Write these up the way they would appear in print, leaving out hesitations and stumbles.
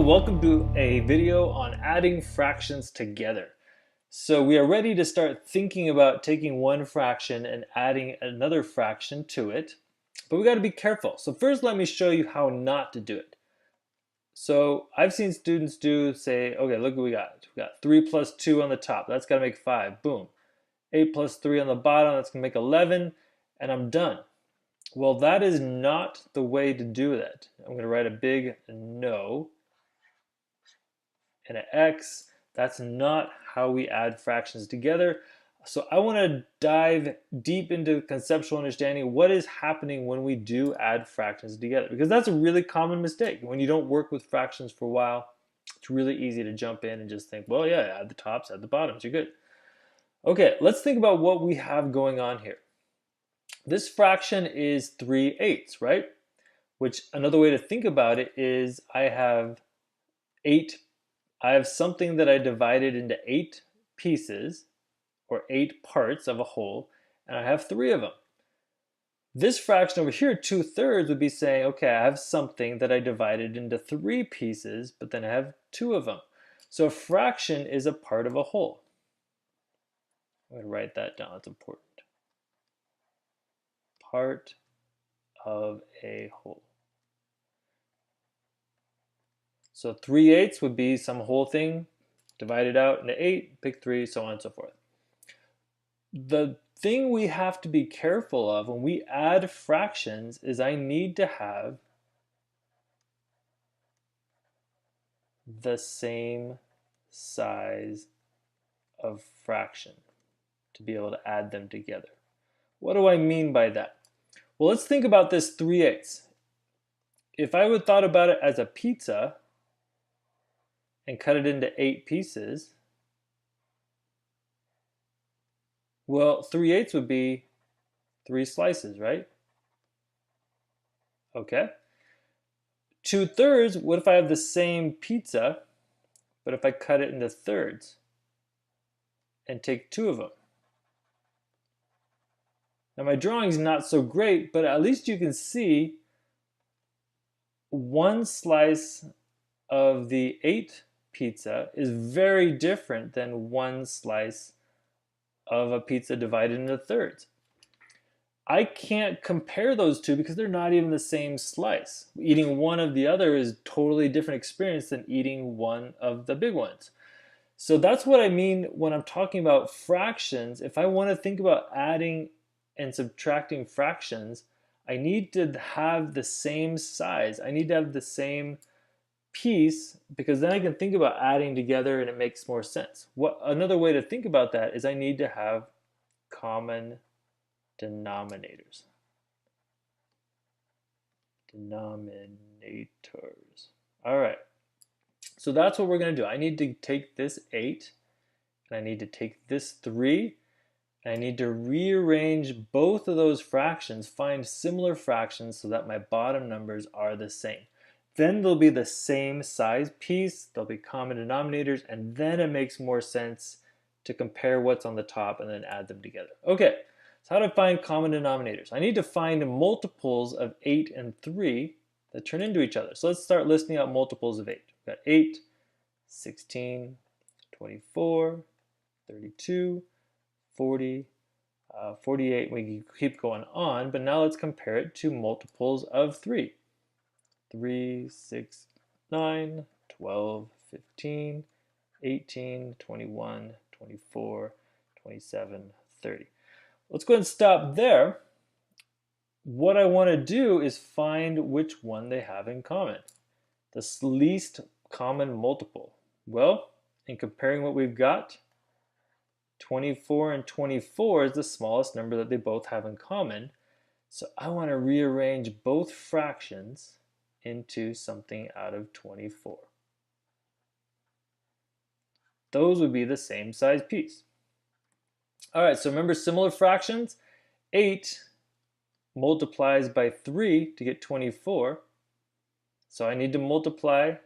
welcome to a video on adding fractions together. So we are ready to start thinking about taking one fraction and adding another fraction to it, but we got to be careful. So first let me show you how not to do it. So I've seen students say, okay, look what we got. We got 3 plus 2 on the top. That's got to make 5. Boom. 8 plus 3 on the bottom. That's going to make 11. And I'm done. Well, that is not the way to do that. I'm going to write a big no and an X. That's not how we add fractions together. So I want to dive deep into conceptual understanding what is happening when we do add fractions together, because that's a really common mistake. When you don't work with fractions for a while, it's really easy to jump in and just think, well, yeah, add the tops, add the bottoms, you're good. Okay, let's think about what we have going on here. This fraction is 3/8, right? Which another way to think about it is I have something that I divided into 8 pieces, or 8 parts of a whole, and I have 3 of them. This fraction over here, 2/3, would be saying, okay, I have something that I divided into 3 pieces, but then I have 2 of them. So a fraction is a part of a whole. I'm going to write that down, it's important. Part of a whole. So 3/8 would be some whole thing divided out into 8, pick 3, so on and so forth. The thing we have to be careful of when we add fractions is I need to have the same size of fraction to be able to add them together. What do I mean by that? Well, let's think about this 3/8. If I would thought about it as a pizza and cut it into 8 pieces, well, 3/8 would be 3 slices, right? Okay. 2/3, what if I have the same pizza, but if I cut it into thirds and take 2 of them? Now my drawing's not so great, but at least you can see 1 slice of the 8 pizza is very different than 1 slice of a pizza divided into thirds. I can't compare those two because they're not even the same slice. Eating one of the other is a totally different experience than eating one of the big ones. So that's what I mean when I'm talking about fractions. If I want to think about adding and subtracting fractions, I need to have the same size. I need to have the same piece, because then I can think about adding together and it makes more sense. Another way to think about that is I need to have common denominators. All right. So that's what we're going to do. I need to take this 8 and I need to take this 3 and I need to rearrange both of those fractions, find similar fractions so that my bottom numbers are the same. Then they'll be the same size piece, there'll be common denominators, and then it makes more sense to compare what's on the top and then add them together. Okay, so how to find common denominators? I need to find multiples of 8 and 3 that turn into each other. So let's start listing out multiples of 8. We've got 8, 16, 24, 32, 40, 48. We keep going on, but now let's compare it to multiples of 3. 3, 6, 9, 12, 15, 18, 21, 24, 27, 30. Let's go ahead and stop there. What I want to do is find which one they have in common. The least common multiple. Well, in comparing what we've got, 24 and 24 is the smallest number that they both have in common. So I want to rearrange both fractions into something out of 24. Those would be the same size piece. All right, so remember similar fractions. 8 multiplies by 3 to get 24. So I need to multiply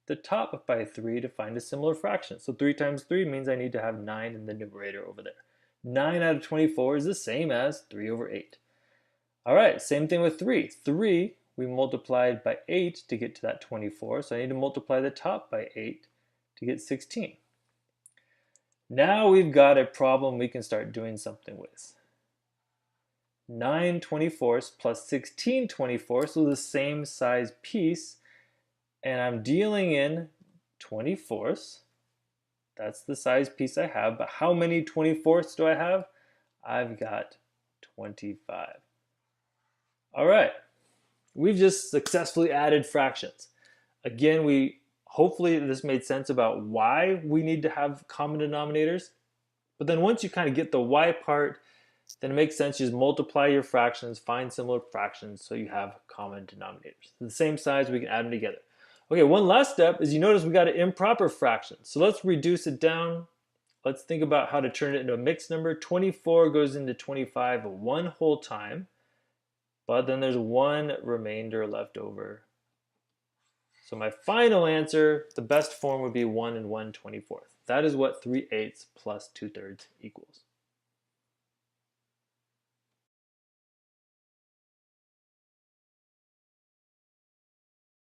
the top by 3 to find a similar fraction. So 3 times 3 means I need to have 9 in the numerator over there. 9 out of 24 is the same as 3 over 8. All right, same thing with 3. 3 we multiplied by 8 to get to that 24, so I need to multiply the top by 8 to get 16. Now we've got a problem we can start doing something with. 9 24ths plus 16 24ths, so the same size piece, and I'm dealing in 24ths. That's the size piece I have, but how many 24ths do I have? I've got 25. All right, we've just successfully added fractions. Again, hopefully this made sense about why we need to have common denominators. But then once you kind of get the why part, then it makes sense. You just multiply your fractions, find similar fractions, so you have common denominators. The same size, we can add them together. Okay, one last step is you notice we got an improper fraction. So let's reduce it down. Let's think about how to turn it into a mixed number. 24 goes into 25 one whole time, but then there's one remainder left over. So my final answer, the best form would be 1 and 1/24. That is what 3/8 plus 2/3 equals.